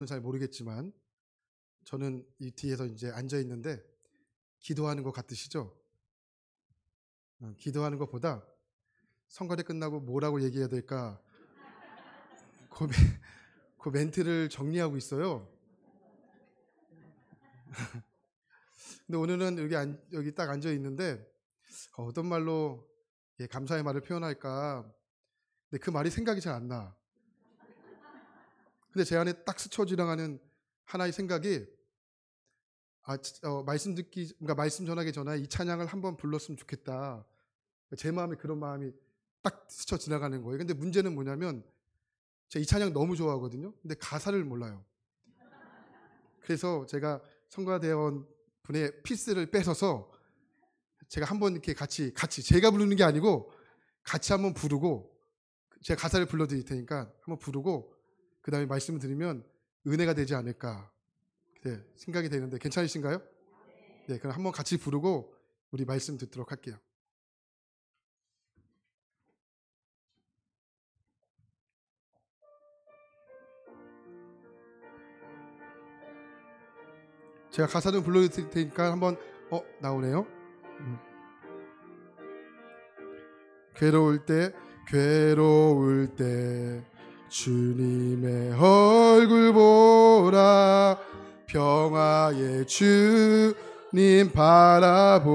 잘 모르겠지만 저는 이 뒤에서 이제 앉아 있는데 기도하는 것 같으시죠? 기도하는 것보다 성가대 끝나고 뭐라고 얘기해야 될까? 그 멘트를 정리하고 있어요. 근데 오늘은 여기 딱 앉아 있는데 어떤 말로 감사의 말을 표현할까? 근데 그 말이 생각이 잘 안 나. 근데 제 안에 딱 스쳐 지나가는 하나의 생각이 그러니까 말씀 전하기 전에 이 찬양을 한번 불렀으면 좋겠다. 제 마음에 그런 마음이 딱 스쳐 지나가는 거예요. 근데 문제는 뭐냐면 제가 이 찬양 너무 좋아하거든요. 근데 가사를 몰라요. 그래서 제가 성가대원 분의 피스를 뺏어서 제가 한번 이렇게 같이 제가 부르는 게 아니고 같이 한번 부르고 제가 가사를 불러드릴 테니까 한번 부르고 그 다음에 말씀을 드리면 은혜가 되지 않을까 생각이 되는데 괜찮으신가요? 네, 그럼 한번 같이 부르고 우리 말씀 듣도록 할게요. 제가 가사를 불러드릴 테니까 한번 나오네요. 괴로울 때 주님의 얼굴 보라. 평화의 주님 바라보아라.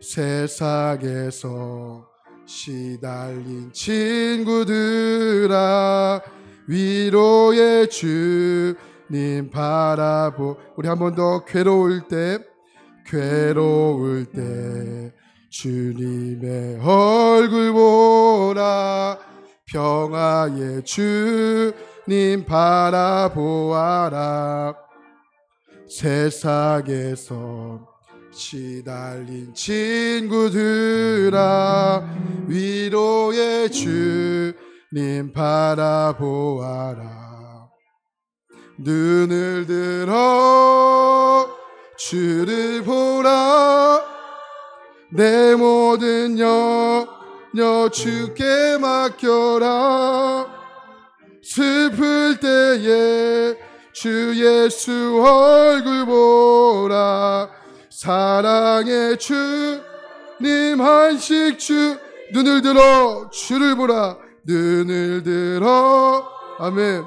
세상에서 시달린 친구들아 위로의 주님 우리 한 번 더. 괴로울 때 주님의 얼굴 보라. 평화의 주님 바라보아라. 세상에서 시달린 친구들아 위로의 주님 바라보아라. 눈을 들어 주를 보라. 내 모든 염려 주께 맡겨라. 슬플 때에 주 예수 얼굴 보라. 사랑의 주님 한식 눈을 들어 주를 보라. 눈을 들어 아멘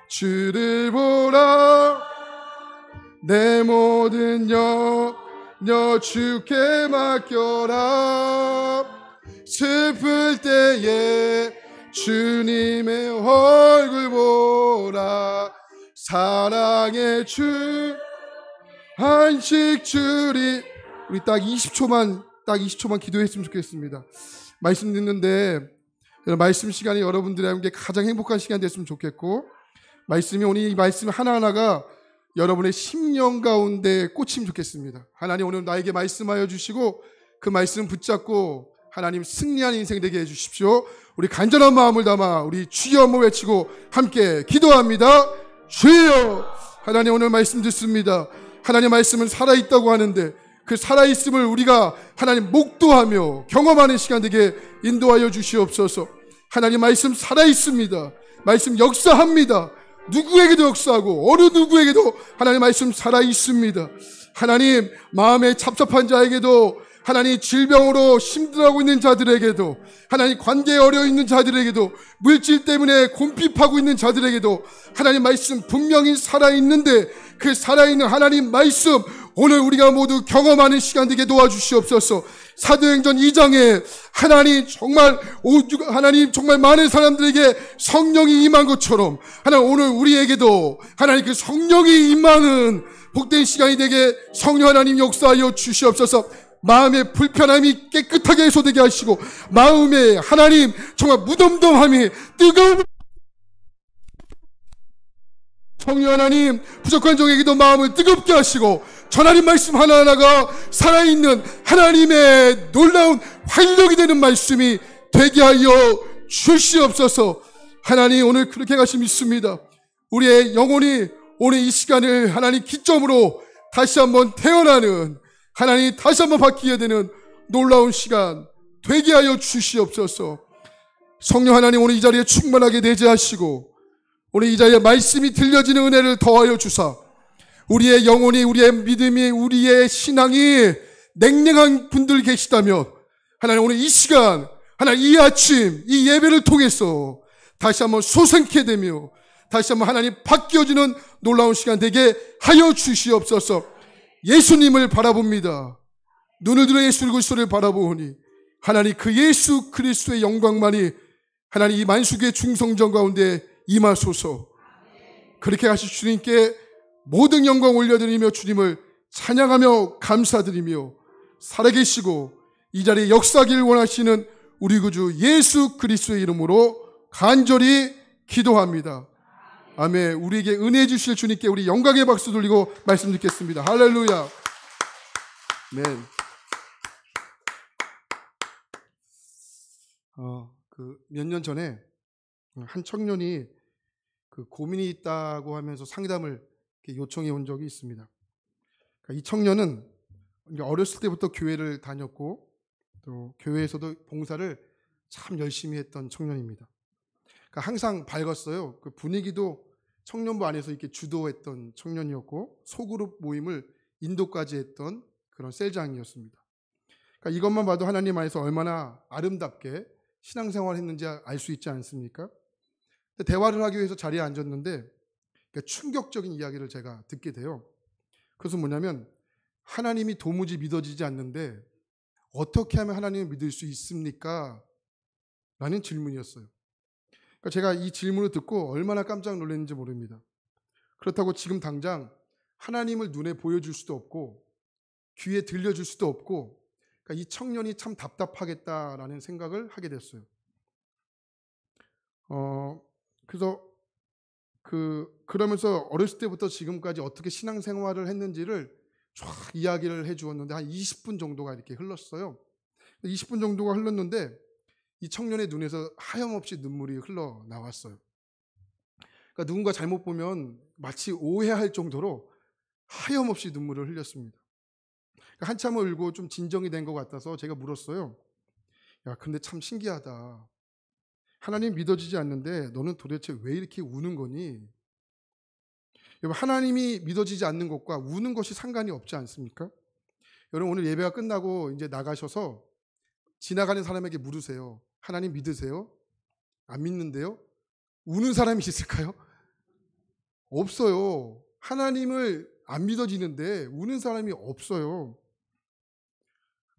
주를 보라. 내 모든 염려 주께 맡겨라. 슬플 때에 주님의 얼굴 보라. 사랑의 주 한식 주리. 우리 딱 20초만 기도했으면 좋겠습니다. 말씀 듣는데 말씀 시간이 여러분들에게 가장 행복한 시간 됐으면 좋겠고, 오늘 이 말씀 하나하나가 여러분의 심령 가운데 꽂히면 좋겠습니다. 하나님 오늘 나에게 말씀하여 주시고 그 말씀 붙잡고 하나님 승리하는 인생 되게 해주십시오. 우리 간절한 마음을 담아 우리 주여 한번 외치고 함께 기도합니다. 주여. 하나님 오늘 말씀 듣습니다. 하나님 말씀은 살아있다고 하는데 그 살아있음을 우리가 하나님 목도하며 경험하는 시간 되게 인도하여 주시옵소서. 하나님 말씀 살아있습니다. 말씀 역사합니다. 누구에게도 역사하고 어느 누구에게도 하나님 말씀 살아있습니다. 하나님 마음에 찹찹한 자에게도, 하나님 질병으로 힘들어하고 있는 자들에게도, 하나님 관계에 어려워 있는 자들에게도, 물질 때문에 곰핍하고 있는 자들에게도 하나님 말씀 분명히 살아있는데 그 살아있는 하나님 말씀 오늘 우리가 모두 경험하는 시간 되게 도와주시옵소서. 사도행전 2장에 하나님 정말 많은 사람들에게 성령이 임한 것처럼 하나님 오늘 우리에게도 하나님 그 성령이 임하는 복된 시간이 되게 성령 하나님 역사하여 주시옵소서. 마음의 불편함이 깨끗하게 해소되게 하시고 마음에 하나님 정말 무덤덤함이 뜨거운 성령 하나님 부족한 종에게도 마음을 뜨겁게 하시고 전하는 말씀 하나하나가 살아있는 하나님의 놀라운 활력이 되는 말씀이 되게 하여 주시옵소서. 하나님 오늘 그렇게 가시 믿습니다. 우리의 영혼이 오늘 이 시간을 하나님 기점으로 다시 한번 태어나는, 하나님 다시 한번 바뀌게 되는 놀라운 시간 되게 하여 주시옵소서. 성령 하나님 오늘 이 자리에 충만하게 내재하시고 오늘 이 자리에 말씀이 들려지는 은혜를 더하여 주사 우리의 영혼이, 우리의 믿음이, 우리의 신앙이 냉랭한 분들 계시다면 하나님 오늘 이 시간, 하나님 이 아침 이 예배를 통해서 다시 한번 소생케 되며 다시 한번 하나님 바뀌어지는 놀라운 시간 되게 하여 주시옵소서. 예수님을 바라봅니다. 눈을 들어 예수 그리스도를 바라보니 하나님 그 예수 그리스도의 영광만이 하나님 이 만수의 중성전 가운데 임하소서. 그렇게 하실 주님께 모든 영광 올려드리며 주님을 찬양하며 감사드리며 살아계시고 이 자리에 역사하길 원하시는 우리 구주 예수 그리스도의 이름으로 간절히 기도합니다. 아멘. 우리에게 은혜 주실 주님께 우리 영광의 박수 돌리고 말씀 듣겠습니다. 할렐루야. 아멘. 몇 년 전에 한 청년이 고민이 있다고 하면서 상담을 요청해 온 적이 있습니다. 이 청년은 어렸을 때부터 교회를 다녔고 또 교회에서도 봉사를 참 열심히 했던 청년입니다. 항상 밝았어요. 그 분위기도 청년부 안에서 이렇게 주도했던 청년이었고 소그룹 모임을 인도까지 했던 그런 셀장이었습니다. 이것만 봐도 하나님 안에서 얼마나 아름답게 신앙생활을 했는지 알 수 있지 않습니까? 대화를 하기 위해서 자리에 앉았는데 충격적인 이야기를 제가 듣게 돼요. 그것은 뭐냐면 하나님이 도무지 믿어지지 않는데 어떻게 하면 하나님을 믿을 수 있습니까? 라는 질문이었어요. 제가 이 질문을 듣고 얼마나 깜짝 놀랐는지 모릅니다. 그렇다고 지금 당장 하나님을 눈에 보여줄 수도 없고 귀에 들려줄 수도 없고 이 청년이 참 답답하겠다라는 생각을 하게 됐어요. 그래서 그러면서 어렸을 때부터 지금까지 어떻게 신앙생활을 했는지를 쫙 이야기를 해주었는데 한 20분 정도가 이렇게 흘렀어요. 20분 정도가 흘렀는데 이 청년의 눈에서 하염없이 눈물이 흘러나왔어요. 누군가 잘못 보면 마치 오해할 정도로 하염없이 눈물을 흘렸습니다. 한참을 울고 좀 진정이 된 것 같아서 제가 물었어요. 야, 근데 참 신기하다. 하나님 믿어지지 않는데 너는 도대체 왜 이렇게 우는 거니? 여러분, 하나님이 믿어지지 않는 것과 우는 것이 상관이 없지 않습니까? 여러분, 오늘 예배가 끝나고 이제 나가셔서 지나가는 사람에게 물으세요. 하나님 믿으세요? 안 믿는데요? 우는 사람이 있을까요? 없어요. 하나님을 안 믿어지는데 우는 사람이 없어요.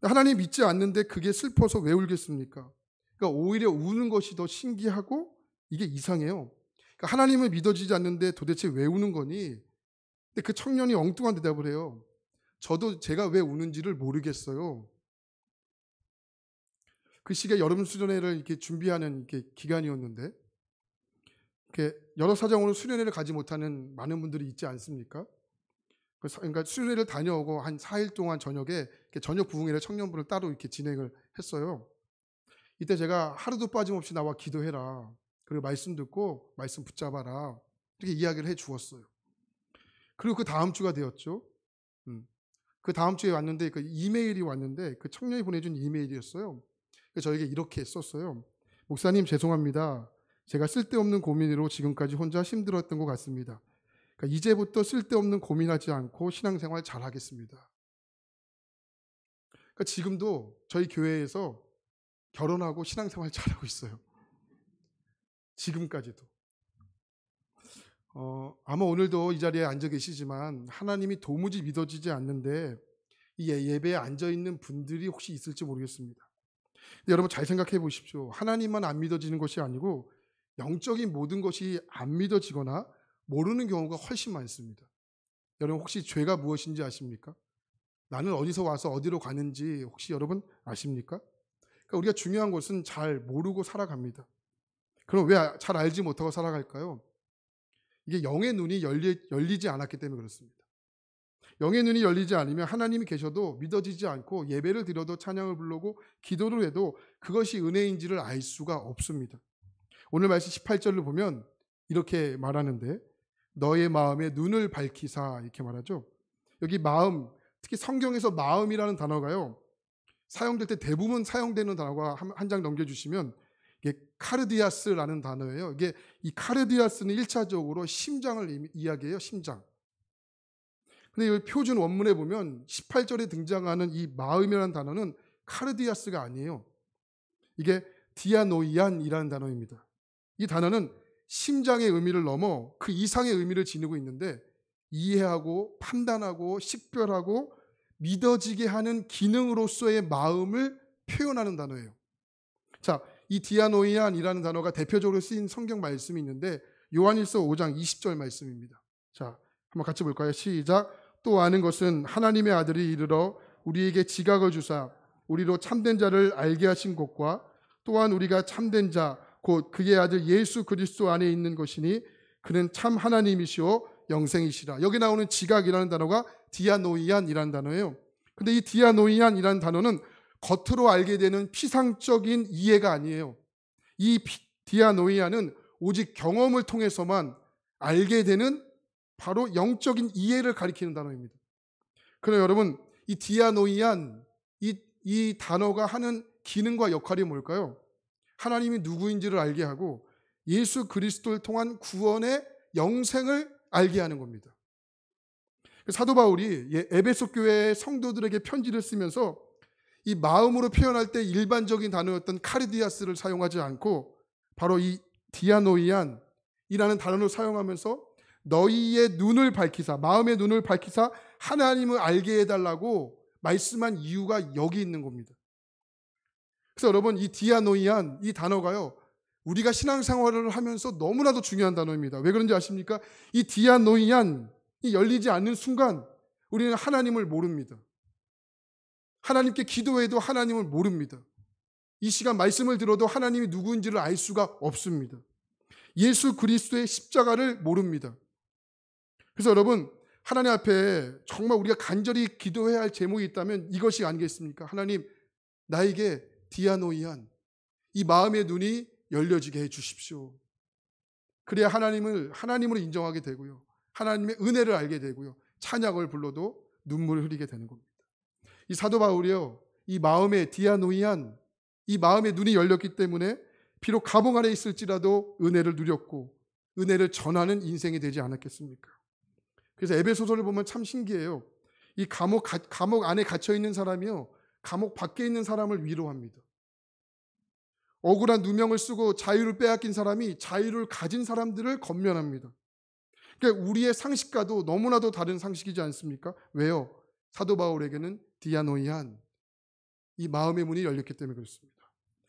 하나님 믿지 않는데 그게 슬퍼서 왜 울겠습니까? 그러니까 오히려 우는 것이 더 신기하고 이게 이상해요. 그러니까 하나님을 믿어지지 않는데 도대체 왜 우는 거니? 근데 그 청년이 엉뚱한 대답을 해요. 저도 제가 왜 우는지를 모르겠어요. 그 시기에 여름 수련회를 이렇게 준비하는 이렇게 기간이었는데 이렇게 여러 사정으로 수련회를 가지 못하는 많은 분들이 있지 않습니까? 그러니까 수련회를 다녀오고 한 4일 동안 저녁에 저녁 부흥회를 청년부를 따로 이렇게 진행을 했어요. 이때 제가 하루도 빠짐없이 나와 기도해라. 그리고 말씀 듣고 말씀 붙잡아라. 이렇게 이야기를 해 주었어요. 그리고 그 다음 주가 되었죠. 그 다음 주에 왔는데 그 이메일이 왔는데 그 청년이 보내준 이메일이었어요. 그래서 저에게 이렇게 썼어요. 목사님 죄송합니다. 제가 쓸데없는 고민으로 지금까지 혼자 힘들었던 것 같습니다. 그러니까 이제부터 쓸데없는 고민하지 않고 신앙생활 잘하겠습니다. 그러니까 지금도 저희 교회에서 결혼하고 신앙생활 잘하고 있어요. 지금까지도. 아마 오늘도 이 자리에 앉아 계시지만 하나님이 도무지 믿어지지 않는데 이 예배에 앉아 있는 분들이 혹시 있을지 모르겠습니다. 여러분 잘 생각해 보십시오. 하나님만 안 믿어지는 것이 아니고 영적인 모든 것이 안 믿어지거나 모르는 경우가 훨씬 많습니다. 여러분 혹시 죄가 무엇인지 아십니까? 나는 어디서 와서 어디로 가는지 혹시 여러분 아십니까? 그러니까 우리가 중요한 것은 잘 모르고 살아갑니다. 그럼 왜 잘 알지 못하고 살아갈까요? 이게 영의 눈이 열리지 않았기 때문에 그렇습니다. 영의 눈이 열리지 않으면 하나님이 계셔도 믿어지지 않고 예배를 드려도 찬양을 부르고 기도를 해도 그것이 은혜인지를 알 수가 없습니다. 오늘 말씀 18절을 보면 이렇게 말하는데 너의 마음에 눈을 밝히사 이렇게 말하죠. 여기 마음, 특히 성경에서 마음이라는 단어가요. 사용될 때 대부분 사용되는 단어가 한 장 넘겨주시면 이게 카르디아스라는 단어예요. 이게 이 카르디아스는 1차적으로 심장을 이야기해요. 심장. 근데 이 표준 원문에 보면 18절에 등장하는 이 마음이라는 단어는 카르디아스가 아니에요. 이게 디아노이안이라는 단어입니다. 이 단어는 심장의 의미를 넘어 그 이상의 의미를 지니고 있는데 이해하고 판단하고 식별하고 믿어지게 하는 기능으로서의 마음을 표현하는 단어예요. 자, 이 디아노이안이라는 단어가 대표적으로 쓰인 성경 말씀이 있는데 요한일서 5장 20절 말씀입니다. 자, 한번 같이 볼까요? 시작. 또 아는 것은 하나님의 아들이 이르러 우리에게 지각을 주사 우리로 참된 자를 알게 하신 것과 또한 우리가 참된 자 곧 그의 아들 예수 그리스도 안에 있는 것이니 그는 참 하나님이시오 영생이시라. 여기 나오는 지각이라는 단어가 디아노이안이라는 단어예요. 근데 이 디아노이안이라는 단어는 겉으로 알게 되는 피상적인 이해가 아니에요. 이 디아노이안은 오직 경험을 통해서만 알게 되는 바로 영적인 이해를 가리키는 단어입니다. 그러나 여러분, 이 디아노이안, 이 단어가 하는 기능과 역할이 뭘까요? 하나님이 누구인지를 알게 하고 예수 그리스도를 통한 구원의 영생을 알게 하는 겁니다. 사도 바울이 에베소 교회 성도들에게 편지를 쓰면서 이 마음으로 표현할 때 일반적인 단어였던 카르디아스를 사용하지 않고 바로 이 디아노이안이라는 단어를 사용하면서 너희의 눈을 밝히사, 마음의 눈을 밝히사 하나님을 알게 해달라고 말씀한 이유가 여기 있는 겁니다. 그래서 여러분, 이 디아노이안, 이 단어가요, 우리가 신앙생활을 하면서 너무나도 중요한 단어입니다. 왜 그런지 아십니까? 이 디아노이안이 열리지 않는 순간 우리는 하나님을 모릅니다. 하나님께 기도해도 하나님을 모릅니다. 이 시간 말씀을 들어도 하나님이 누구인지를 알 수가 없습니다. 예수 그리스도의 십자가를 모릅니다. 그래서 여러분, 하나님 앞에 정말 우리가 간절히 기도해야 할 제목이 있다면 이것이 아니겠습니까? 하나님, 나에게 디아노이안, 이 마음의 눈이 열려지게 해 주십시오. 그래야 하나님으로 인정하게 되고요. 하나님의 은혜를 알게 되고요. 찬양을 불러도 눈물을 흘리게 되는 겁니다. 이 사도 바울이요, 이 마음의 디아노이안, 이 마음의 눈이 열렸기 때문에 비록 감옥 안에 있을지라도 은혜를 누렸고 은혜를 전하는 인생이 되지 않았겠습니까? 그래서 에베소서를 보면 참 신기해요. 이 감옥 안에 갇혀 있는 사람이요, 감옥 밖에 있는 사람을 위로합니다. 억울한 누명을 쓰고 자유를 빼앗긴 사람이 자유를 가진 사람들을 권면합니다. 그러니까 우리의 상식과도 너무나도 다른 상식이지 않습니까? 왜요? 사도 바울에게는 디아노이안, 이 마음의 문이 열렸기 때문에 그렇습니다.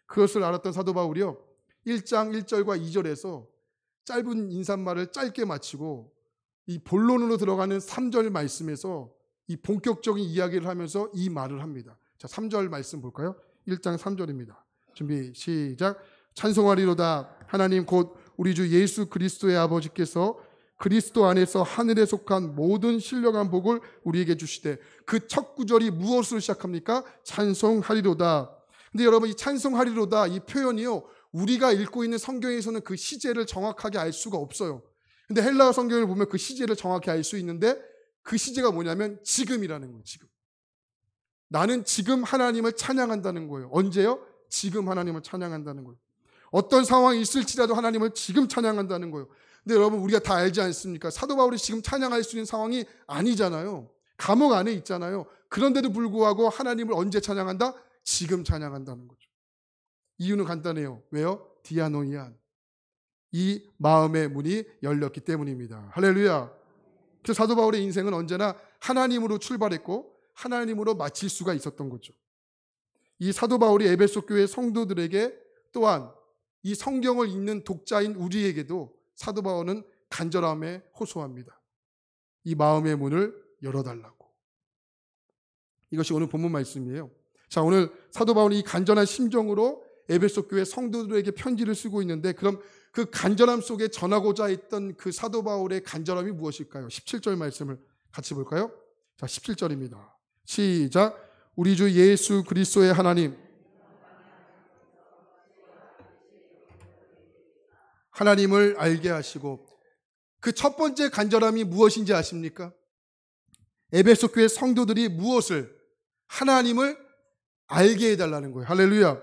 그것을 알았던 사도 바울이요, 1장 1절과 2절에서 짧은 인사말을 짧게 마치고 이 본론으로 들어가는 3절 말씀에서 이 본격적인 이야기를 하면서 이 말을 합니다. 자, 3절 말씀 볼까요? 1장 3절입니다. 준비 시작. 찬송하리로다 하나님 곧 우리 주 예수 그리스도의 아버지께서 그리스도 안에서 하늘에 속한 모든 신령한 복을 우리에게 주시되, 그 첫 구절이 무엇으로 시작합니까? 찬송하리로다. 근데 여러분, 이 찬송하리로다 이 표현이요, 우리가 읽고 있는 성경에서는 그 시제를 정확하게 알 수가 없어요. 근데 헬라어 성경을 보면 그 시제를 정확히 알 수 있는데 그 시제가 뭐냐면 지금이라는 거예요. 지금. 나는 지금 하나님을 찬양한다는 거예요. 언제요? 지금 하나님을 찬양한다는 거예요. 어떤 상황이 있을지라도 하나님을 지금 찬양한다는 거예요. 근데 여러분, 우리가 다 알지 않습니까? 사도 바울이 지금 찬양할 수 있는 상황이 아니잖아요. 감옥 안에 있잖아요. 그런데도 불구하고 하나님을 언제 찬양한다? 지금 찬양한다는 거죠. 이유는 간단해요. 왜요? 디아노이안, 이 마음의 문이 열렸기 때문입니다. 할렐루야. 그래서 사도 바울의 인생은 언제나 하나님으로 출발했고 하나님으로 마칠 수가 있었던 거죠. 이 사도 바울이 에베소 교회 성도들에게, 또한 이 성경을 읽는 독자인 우리에게도 사도 바울은 간절함에 호소합니다. 이 마음의 문을 열어달라고. 이것이 오늘 본문 말씀이에요. 자, 오늘 사도 바울이 이 간절한 심정으로 에베소 교회 성도들에게 편지를 쓰고 있는데, 그럼 그 간절함 속에 전하고자 했던 그 사도 바울의 간절함이 무엇일까요? 17절 말씀을 같이 볼까요? 자, 17절입니다. 시작. 우리 주 예수 그리스도의 하나님, 하나님을 알게 하시고, 그 첫 번째 간절함이 무엇인지 아십니까? 에베소 교회 성도들이 무엇을? 하나님을 알게 해달라는 거예요. 할렐루야.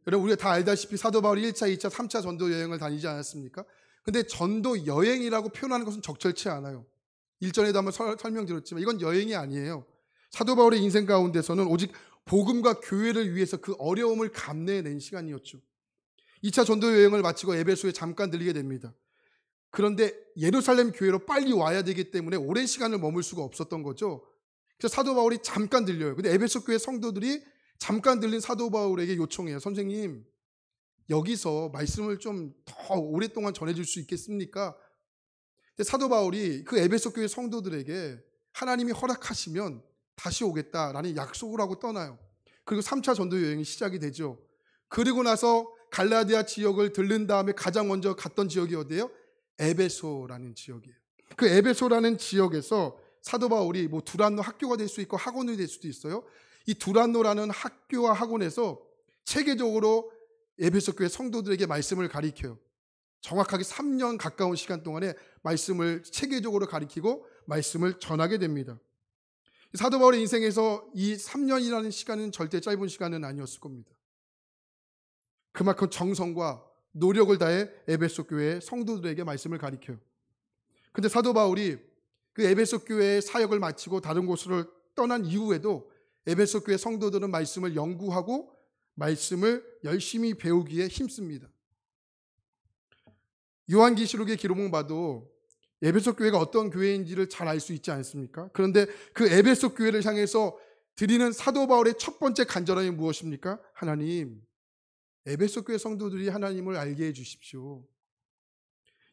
여러분 우리가 다 알다시피 사도 바울이 1차, 2차, 3차 전도 여행을 다니지 않았습니까? 근데 전도 여행이라고 표현하는 것은 적절치 않아요. 일전에도 한번 설명드렸지만 이건 여행이 아니에요. 사도 바울의 인생 가운데서는 오직 복음과 교회를 위해서 그 어려움을 감내해낸 시간이었죠. 2차 전도 여행을 마치고 에베소에 잠깐 들리게 됩니다. 그런데 예루살렘 교회로 빨리 와야 되기 때문에 오랜 시간을 머물 수가 없었던 거죠. 그래서 사도 바울이 잠깐 들려요. 근데 에베소 교회 성도들이 잠깐 들린 사도 바울에게 요청해요. 선생님, 여기서 말씀을 좀 더 오랫동안 전해줄 수 있겠습니까? 근데 사도 바울이 그 에베소 교회 성도들에게 하나님이 허락하시면 다시 오겠다라는 약속을 하고 떠나요. 그리고 3차 전도 여행이 시작이 되죠. 그리고 나서 갈라디아 지역을 들른 다음에 가장 먼저 갔던 지역이 어디예요? 에베소라는 지역이에요. 그 에베소라는 지역에서 사도 바울이 뭐 두란노 학교가 될 수 있고 학원이 될 수도 있어요. 이 두란노라는 학교와 학원에서 체계적으로 에베소 교회 성도들에게 말씀을 가르쳐요. 정확하게 3년 가까운 시간 동안에 말씀을 체계적으로 가르치고 말씀을 전하게 됩니다. 사도 바울의 인생에서 이 3년이라는 시간은 절대 짧은 시간은 아니었을 겁니다. 그만큼 정성과 노력을 다해 에베소 교회의 성도들에게 말씀을 가르쳐요. 근데 사도 바울이 그 에베소 교회의 사역을 마치고 다른 곳으로 떠난 이후에도 에베소 교회 성도들은 말씀을 연구하고 말씀을 열심히 배우기에 힘씁니다. 요한계시록의 기록만 봐도 에베소 교회가 어떤 교회인지를 잘 알 수 있지 않습니까? 그런데 그 에베소 교회를 향해서 드리는 사도 바울의 첫 번째 간절함이 무엇입니까? 하나님, 에베소 교회 성도들이 하나님을 알게 해 주십시오.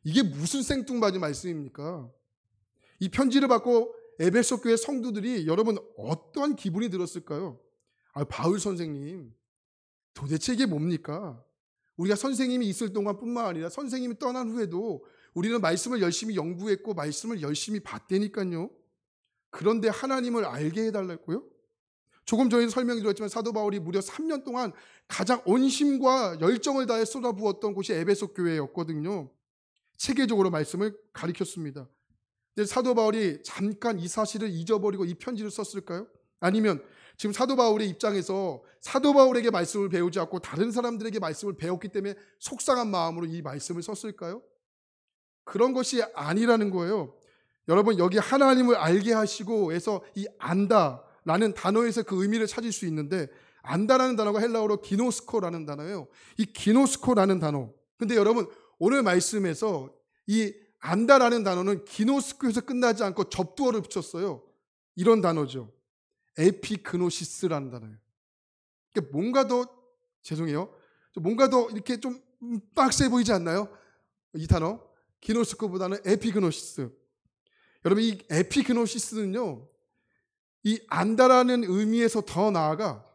이게 무슨 생뚱맞은 말씀입니까? 이 편지를 받고 에베소 교회 성도들이 여러분 어떤 기분이 들었을까요? 바울 선생님, 도대체 이게 뭡니까? 우리가 선생님이 있을 동안뿐만 아니라 선생님이 떠난 후에도 우리는 말씀을 열심히 연구했고 말씀을 열심히 봤다니까요. 그런데 하나님을 알게 해달라고요? 조금 전에 설명드렸지만 사도 바울이 무려 3년 동안 가장 온심과 열정을 다해 쏟아부었던 곳이 에베소 교회였거든요. 체계적으로 말씀을 가르쳤습니다. 근데 사도 바울이 잠깐 이 사실을 잊어버리고 이 편지를 썼을까요? 아니면 지금 사도 바울의 입장에서 사도 바울에게 말씀을 배우지 않고 다른 사람들에게 말씀을 배웠기 때문에 속상한 마음으로 이 말씀을 썼을까요? 그런 것이 아니라는 거예요. 여러분 여기 하나님을 알게 하시고 해서 이 안다라는 단어에서 그 의미를 찾을 수 있는데 안다라는 단어가 헬라어로 기노스코라는 단어예요. 이 기노스코라는 단어. 근데 여러분 오늘 말씀에서 이 안다라는 단어는 기노스코에서 끝나지 않고 접두어를 붙였어요. 이런 단어죠. 에피그노시스라는 단어예요. 그러니까 뭔가 더 죄송해요. 뭔가 더 이렇게 좀 빡세 보이지 않나요? 이 단어 기노스코보다는 에피그노시스. 여러분 이 에피그노시스는요, 이 안다라는 의미에서 더 나아가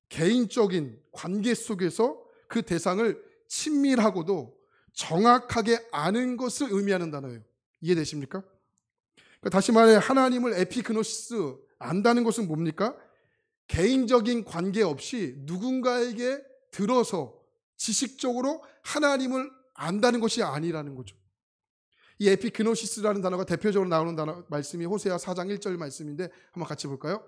개인적인 관계 속에서 그 대상을 친밀하고도 정확하게 아는 것을 의미하는 단어예요. 이해되십니까? 그러니까 다시 말해 하나님을 에피그노시스 안다는 것은 뭡니까? 개인적인 관계 없이 누군가에게 들어서 지식적으로 하나님을 안다는 것이 아니라는 거죠. 이 에피그노시스라는 단어가 대표적으로 나오는 단어 말씀이 호세아 4장 1절 말씀인데 한번 같이 볼까요?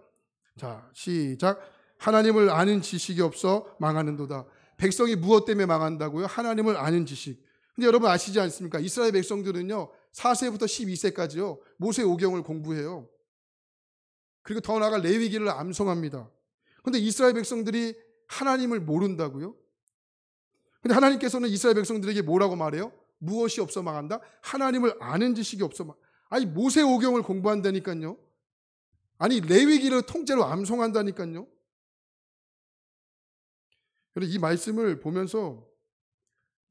자, 시작. 하나님을 아는 지식이 없어 망하는도다. 백성이 무엇 때문에 망한다고요? 하나님을 아는 지식. 근데 여러분 아시지 않습니까? 이스라엘 백성들은요 4세부터 12세까지요 모세 오경을 공부해요. 그리고 더 나아가 레위기를 암송합니다. 근데 이스라엘 백성들이 하나님을 모른다고요? 근데 하나님께서는 이스라엘 백성들에게 뭐라고 말해요? 무엇이 없어 망한다? 하나님을 아는 지식이 없어 망한다. 아니 모세 오경을 공부한다니까요. 아니 레위기를 통째로 암송한다니까요. 이 말씀을 보면서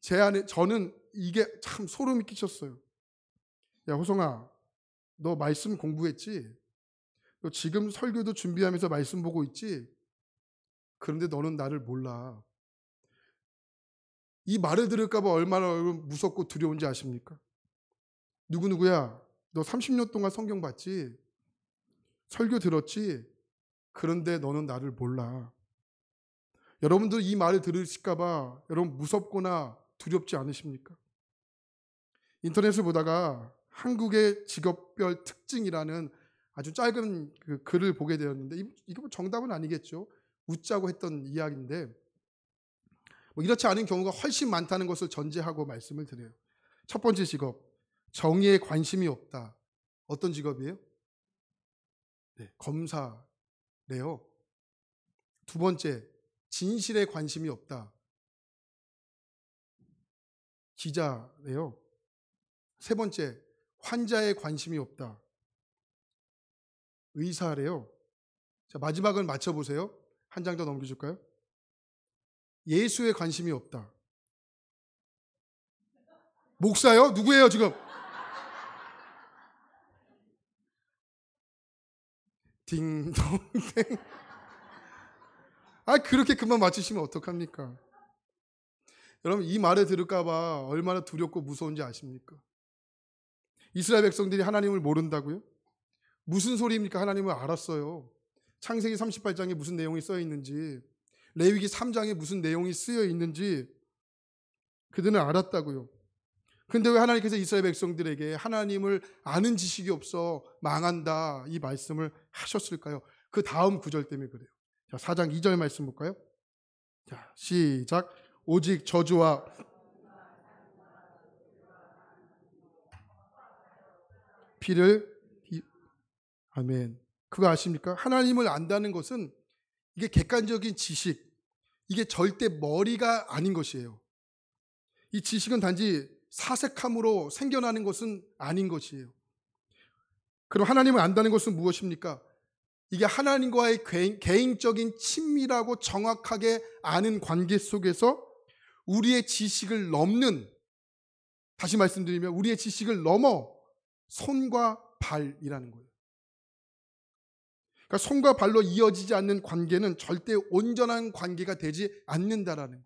제 안에 저는 이게 참 소름이 끼쳤어요. 야 호성아, 너 말씀 공부했지? 너 지금 설교도 준비하면서 말씀 보고 있지? 그런데 너는 나를 몰라. 이 말을 들을까 봐 얼마나 무섭고 두려운지 아십니까? 누구누구야, 너 30년 동안 성경 봤지? 설교 들었지? 그런데 너는 나를 몰라. 여러분들 이 말을 들으실까 봐 여러분 무섭거나 두렵지 않으십니까? 인터넷을 보다가 한국의 직업별 특징이라는 아주 짧은 그 글을 보게 되었는데 이거 정답은 아니겠죠. 웃자고 했던 이야기인데 뭐 이렇지 않은 경우가 훨씬 많다는 것을 전제하고 말씀을 드려요. 첫 번째 직업, 정의에 관심이 없다. 어떤 직업이에요? 네, 검사래요. 두 번째, 진실에 관심이 없다. 기자래요. 세 번째, 환자에 관심이 없다. 의사래요. 자, 마지막을 맞춰보세요. 한 장 더 넘겨줄까요? 예수에 관심이 없다. 목사요? 누구예요 지금? 딩동댕. 아, 그렇게 그만 맞추시면 어떡합니까? 여러분, 이 말을 들을까봐 얼마나 두렵고 무서운지 아십니까? 이스라엘 백성들이 하나님을 모른다고요? 무슨 소리입니까? 하나님을 알았어요. 창세기 38장에 무슨 내용이 써 있는지, 레위기 3장에 무슨 내용이 쓰여 있는지 그들은 알았다고요. 근데 왜 하나님께서 이스라엘 백성들에게 하나님을 아는 지식이 없어 망한다 이 말씀을 하셨을까요? 그 다음 구절 때문에 그래요. 자, 4장 2절 말씀 볼까요? 자, 시작. 오직 저주와 피를 아멘. 그거 아십니까? 하나님을 안다는 것은 이게 객관적인 지식, 이게 절대 머리가 아닌 것이에요. 이 지식은 단지 사색함으로 생겨나는 것은 아닌 것이에요. 그럼 하나님을 안다는 것은 무엇입니까? 이게 하나님과의 개인적인 친밀하고 정확하게 아는 관계 속에서 우리의 지식을 넘는, 다시 말씀드리면 우리의 지식을 넘어 손과 발이라는 거예요. 그러니까 손과 발로 이어지지 않는 관계는 절대 온전한 관계가 되지 않는다라는 거예요.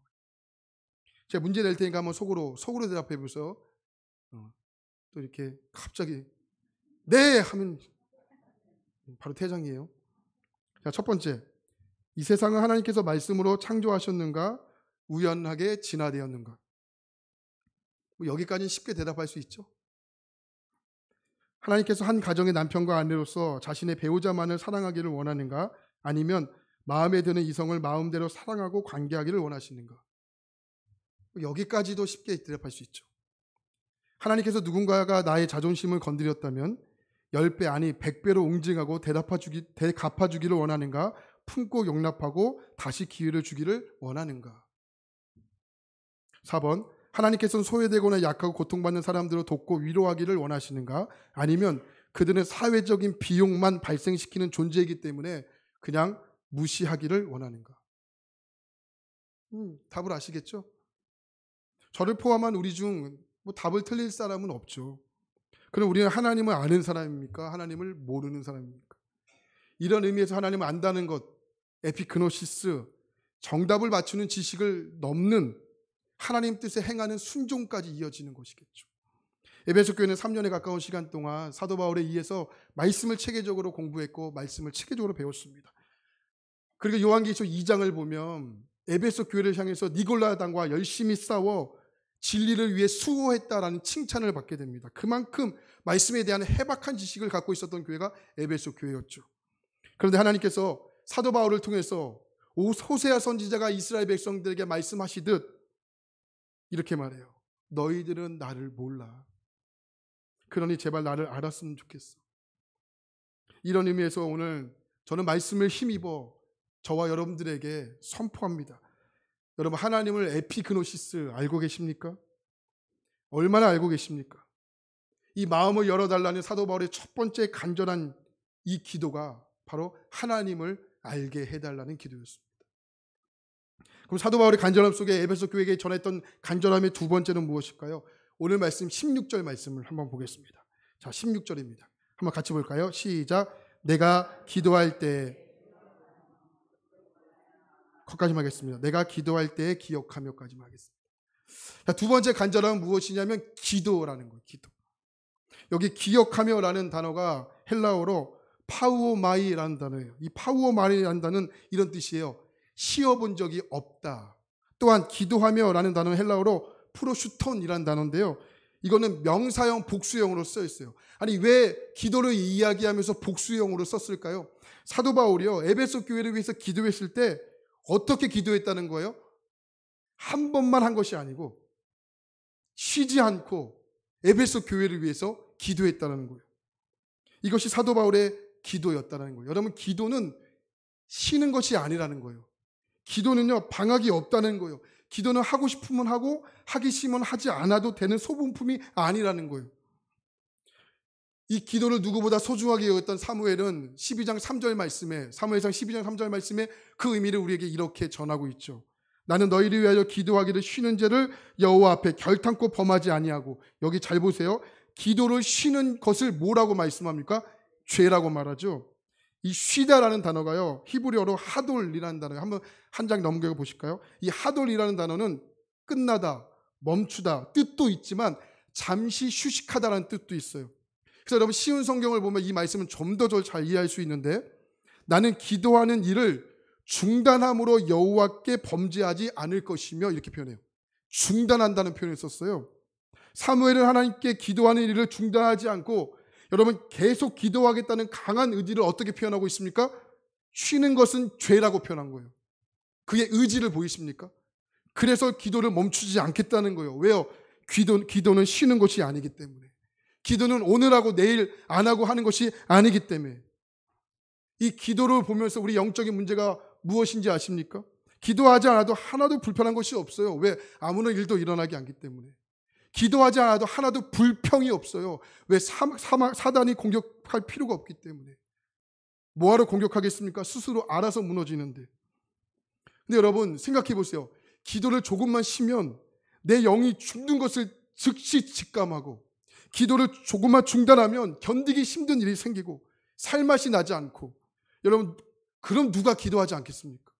제가 문제 낼 테니까 한번 속으로 대답해 보세요. 또 이렇게 갑자기 네 하면 바로 퇴장이에요. 자, 첫 번째, 이 세상을 하나님께서 말씀으로 창조하셨는가, 우연하게 진화되었는가? 뭐 여기까지는 쉽게 대답할 수 있죠. 하나님께서 한 가정의 남편과 아내로서 자신의 배우자만을 사랑하기를 원하는가, 아니면 마음에 드는 이성을 마음대로 사랑하고 관계하기를 원하시는가? 여기까지도 쉽게 대답할 수 있죠. 하나님께서 누군가가 나의 자존심을 건드렸다면 10배 아니 100배로 응징하고 갚아주기를 원하는가, 품고 용납하고 다시 기회를 주기를 원하는가? 4번, 하나님께서는 소외되거나 약하고 고통받는 사람들을 돕고 위로하기를 원하시는가, 아니면 그들은 사회적인 비용만 발생시키는 존재이기 때문에 그냥 무시하기를 원하는가? 답을 아시겠죠? 저를 포함한 우리 중 뭐 답을 틀릴 사람은 없죠. 그럼 우리는 하나님을 아는 사람입니까? 하나님을 모르는 사람입니까? 이런 의미에서 하나님을 안다는 것, 에피그노시스, 정답을 맞추는 지식을 넘는 하나님 뜻에 행하는 순종까지 이어지는 것이겠죠. 에베소 교회는 3년에 가까운 시간 동안 사도 바울에 의해서 말씀을 체계적으로 공부했고 말씀을 체계적으로 배웠습니다. 그리고 요한계시록 2장을 보면 에베소 교회를 향해서 니골라당과 열심히 싸워 진리를 위해 수고했다라는 칭찬을 받게 됩니다. 그만큼 말씀에 대한 해박한 지식을 갖고 있었던 교회가 에베소 교회였죠. 그런데 하나님께서 사도 바울을 통해서 호세아 선지자가 이스라엘 백성들에게 말씀하시듯 이렇게 말해요. 너희들은 나를 몰라. 그러니 제발 나를 알았으면 좋겠어. 이런 의미에서 오늘 저는 말씀을 힘입어 저와 여러분들에게 선포합니다. 여러분, 하나님을 에피그노시스 알고 계십니까? 얼마나 알고 계십니까? 이 마음을 열어달라는 사도 바울의 첫 번째 간절한 이 기도가 바로 하나님을 알게 해달라는 기도였습니다. 그럼 사도 바울의 간절함 속에 에베소 교회에게 전했던 간절함의 두 번째는 무엇일까요? 오늘 말씀 16절 말씀을 한번 보겠습니다. 자, 16절입니다. 한번 같이 볼까요? 시작. 내가 기도할 때, 거기까지만 하겠습니다. 내가 기도할 때 기억하며까지만 하겠습니다. 자, 두 번째 간절함은 무엇이냐면 기도라는 거예요. 기도. 여기 기억하며라는 단어가 헬라어로 파우오마이라는 단어예요. 이 파우오마이라는 단어는 이런 뜻이에요. 쉬어본 적이 없다. 또한 기도하며라는 단어는 헬라어로 프로슈톤이라는 단어인데요. 이거는 명사형 복수형으로 써 있어요. 아니, 왜 기도를 이야기하면서 복수형으로 썼을까요? 사도 바울이요, 에베소 교회를 위해서 기도했을 때 어떻게 기도했다는 거예요? 한 번만 한 것이 아니고 쉬지 않고 에베소 교회를 위해서 기도했다는 거예요. 이것이 사도 바울의 기도였다는 거예요. 여러분, 기도는 쉬는 것이 아니라는 거예요. 기도는요, 방학이 없다는 거예요. 기도는 하고 싶으면 하고 하기 싫으면 하지 않아도 되는 소분품이 아니라는 거예요. 이 기도를 누구보다 소중하게 여겼던 사무엘은 12장 3절 말씀에, 사무엘상 12장 3절 말씀에 그 의미를 우리에게 이렇게 전하고 있죠. 나는 너희를 위하여 기도하기를 쉬는 죄를 여호와 앞에 결탄코 범하지 아니하고, 여기 잘 보세요. 기도를 쉬는 것을 뭐라고 말씀합니까? 죄라고 말하죠. 이 쉬다라는 단어가요, 히브리어로 하돌이라는 단어예요. 한번 한 장 넘겨 보실까요? 이 하돌이라는 단어는 끝나다, 멈추다 뜻도 있지만 잠시 휴식하다라는 뜻도 있어요. 그래서 여러분, 쉬운 성경을 보면 이 말씀은 좀 더 잘 이해할 수 있는데, 나는 기도하는 일을 중단함으로 여호와께 범죄하지 않을 것이며, 이렇게 표현해요. 중단한다는 표현을 썼어요. 사무엘은 하나님께 기도하는 일을 중단하지 않고, 여러분, 계속 기도하겠다는 강한 의지를 어떻게 표현하고 있습니까? 쉬는 것은 죄라고 표현한 거예요. 그의 의지를 보이십니까? 그래서 기도를 멈추지 않겠다는 거예요. 왜요? 기도는 쉬는 것이 아니기 때문에. 기도는 오늘 하고 내일 안 하고 하는 것이 아니기 때문에. 이 기도를 보면서 우리 영적인 문제가 무엇인지 아십니까? 기도하지 않아도 하나도 불편한 것이 없어요. 왜? 아무런 일도 일어나지 않기 때문에. 기도하지 않아도 하나도 불평이 없어요. 왜? 사단이 공격할 필요가 없기 때문에. 뭐하러 공격하겠습니까? 스스로 알아서 무너지는데. 근데 여러분, 생각해 보세요. 기도를 조금만 쉬면 내 영이 죽는 것을 즉시 직감하고, 기도를 조금만 중단하면 견디기 힘든 일이 생기고 살맛이 나지 않고, 여러분, 그럼 누가 기도하지 않겠습니까?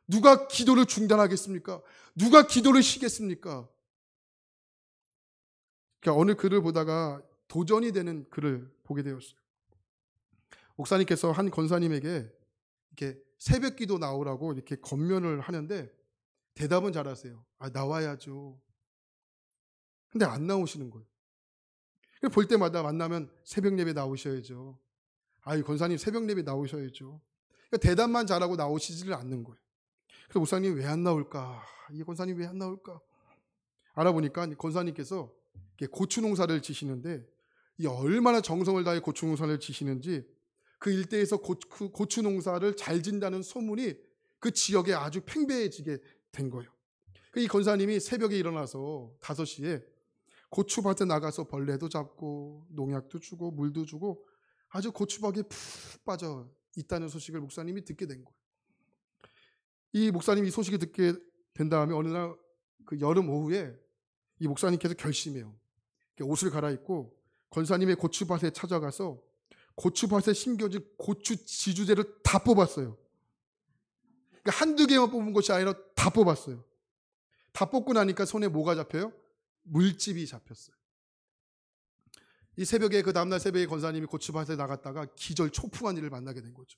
누가 기도를 중단하겠습니까? 누가 기도를 쉬겠습니까? 그러니까 어느 글을 보다가 도전이 되는 글을 보게 되었어요. 목사님께서 한 권사님에게 이렇게 새벽 기도 나오라고 이렇게 권면을 하는데 대답은 잘하세요. 나와야죠. 근데 안 나오시는 거예요. 볼 때마다 만나면 새벽 예배 나오셔야죠. 권사님 새벽 예배 나오셔야죠. 그러니까 대답만 잘하고 나오시지를 않는 거예요. 그래서 목사님 왜 안 나올까? 이 권사님 왜 안 나올까? 알아보니까 권사님께서 고추 농사를 지시는데, 이 얼마나 정성을 다해 고추 농사를 지시는지 그 일대에서 고추 농사를 잘 진다는 소문이 그 지역에 아주 팽배해지게 된 거예요. 이 권사님이 새벽에 일어나서 5시에 고추밭에 나가서 벌레도 잡고 농약도 주고 물도 주고 아주 고추밭에 푹 빠져 있다는 소식을 목사님이 듣게 된 거예요. 이 목사님이 이 소식을 듣게 된 다음에 어느 날 그 여름 오후에 이 목사님께서 결심해요. 옷을 갈아입고 권사님의 고추밭에 찾아가서 고추밭에 심겨진 고추 지주대를 다 뽑았어요. 그러니까 한두 개만 뽑은 것이 아니라 다 뽑았어요. 다 뽑고 나니까 손에 뭐가 잡혀요? 물집이 잡혔어요. 이 새벽에, 그 다음날 새벽에 권사님이 고추밭에 나갔다가 기절 초풍한 일을 만나게 된 거죠.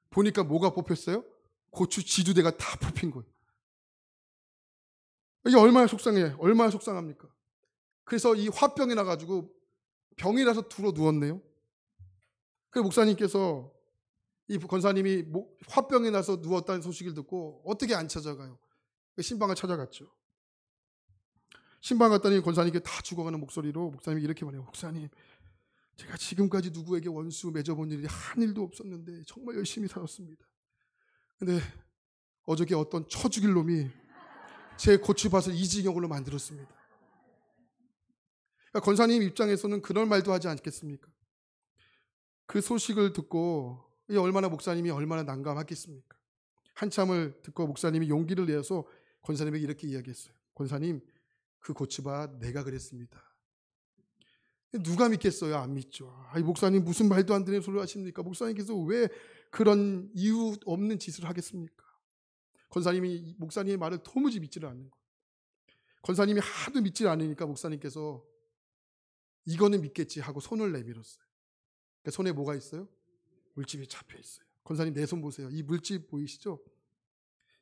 보니까 뭐가 뽑혔어요? 고추 지주대가 다 뽑힌 거예요. 이게 얼마나 속상해, 얼마나 속상합니까? 그래서 이 화병이 나가지고 병이 나서 들어 누웠네요. 그래서 목사님께서 이 권사님이 화병이 나서 누웠다는 소식을 듣고 어떻게 안 찾아가요? 신방을 찾아갔죠. 신방 갔더니 권사님께 다 죽어가는 목소리로 목사님이 이렇게 말해요. 목사님, 제가 지금까지 누구에게 원수 맺어본 일이 한 일도 없었는데 정말 열심히 살았습니다. 근데 어저께 어떤 쳐 죽일 놈이 제 고추밭을 이진경으로 만들었습니다. 그러니까 권사님 입장에서는 그런 말도 하지 않겠습니까? 그 소식을 듣고 얼마나 목사님이 얼마나 난감했겠습니까? 한참을 듣고 목사님이 용기를 내어서 권사님에게 이렇게 이야기했어요. 권사님, 그 고추밭 내가 그랬습니다. 누가 믿겠어요? 안 믿죠. 목사님 무슨 말도 안 되는 소리를 하십니까? 목사님께서 왜 그런 이유 없는 짓을 하겠습니까? 권사님이 목사님의 말을 도무지 믿지를 않는 거예요. 권사님이 하도 믿지 않으니까 목사님께서 이거는 믿겠지 하고 손을 내밀었어요. 그러니까 손에 뭐가 있어요? 물집이 잡혀 있어요. 권사님 내 손 보세요. 이 물집 보이시죠?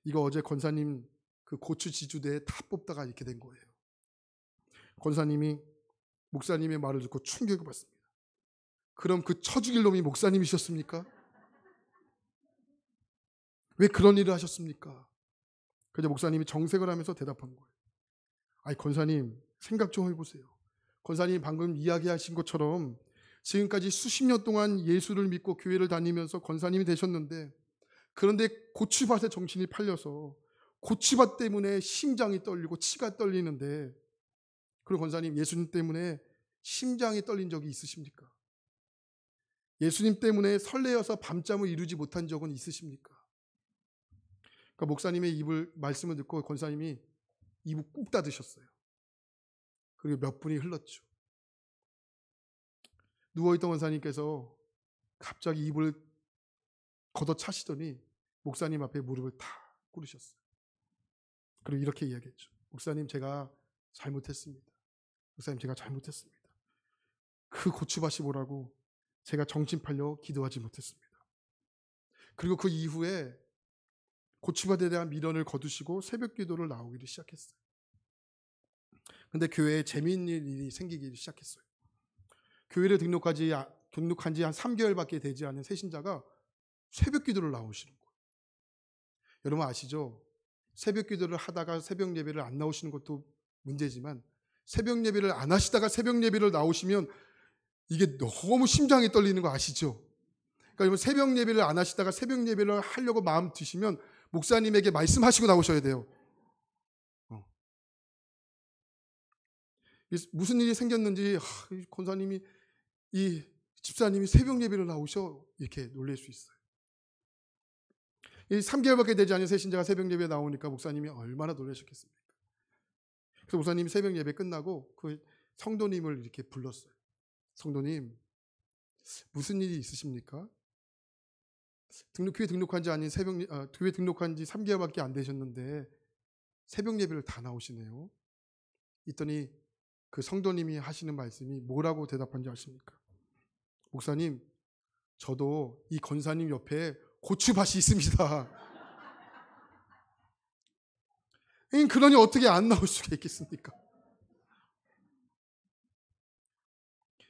이거 어제 권사님 그 고추 지주대에 다 뽑다가 이렇게 된 거예요. 권사님이 목사님의 말을 듣고 충격을 받습니다. 그럼 그 쳐 죽일 놈이 목사님이셨습니까? 왜 그런 일을 하셨습니까? 그래서 목사님이 정색을 하면서 대답한 거예요. 아니 권사님 생각 좀 해보세요. 권사님이 방금 이야기하신 것처럼 지금까지 수십 년 동안 예수를 믿고 교회를 다니면서 권사님이 되셨는데, 그런데 고추밭에 정신이 팔려서 고추밭 때문에 심장이 떨리고 치가 떨리는데, 그리고 권사님 예수님 때문에 심장이 떨린 적이 있으십니까? 예수님 때문에 설레어서 밤잠을 이루지 못한 적은 있으십니까? 그러니까 목사님의 말씀을 듣고 권사님이 입을 꾹 닫으셨어요. 그리고 몇 분이 흘렀죠. 누워있던 권사님께서 갑자기 입을 걷어차시더니 목사님 앞에 무릎을 탁 꿇으셨어요. 그리고 이렇게 이야기했죠. 목사님 제가 잘못했습니다. 목사님 제가 잘못했습니다. 그 고추밭이 뭐라고 제가 정신 팔려 기도하지 못했습니다. 그리고 그 이후에 고추밭에 대한 미련을 거두시고 새벽 기도를 나오기를 시작했어요. 근데 교회에 재미있는 일이 생기기 시작했어요. 교회를 등록한 지 한 3개월밖에 되지 않은 새신자가 새벽 기도를 나오시는 거예요. 여러분 아시죠? 새벽 기도를 하다가 새벽 예배를 안 나오시는 것도 문제지만, 새벽 예배를 안 하시다가 새벽 예배를 나오시면 이게 너무 심장이 떨리는 거 아시죠? 그러니까 여러분 새벽 예배를 안 하시다가 새벽 예배를 하려고 마음 드시면 목사님에게 말씀하시고 나오셔야 돼요. 무슨 일이 생겼는지 권사님이 이 집사님이 새벽 예배를 나오셔 이렇게 놀랄 수 있어요. 이 3개월밖에 되지 않은 새신자가 새벽 예배에 나오니까 목사님이 얼마나 놀라셨겠습니까? 그래서 목사님이 새벽 예배 끝나고 그 성도님을 이렇게 불렀어요. 성도님 무슨 일이 있으십니까? 교회 등록한 지 3개월밖에 안 되셨는데 새벽 예배를 다 나오시네요. 있더니 그 성도님이 하시는 말씀이 뭐라고 대답한지 아십니까? 목사님 저도 이 권사님 옆에 고추밭이 있습니다. 그러니 어떻게 안 나올 수가 있겠습니까?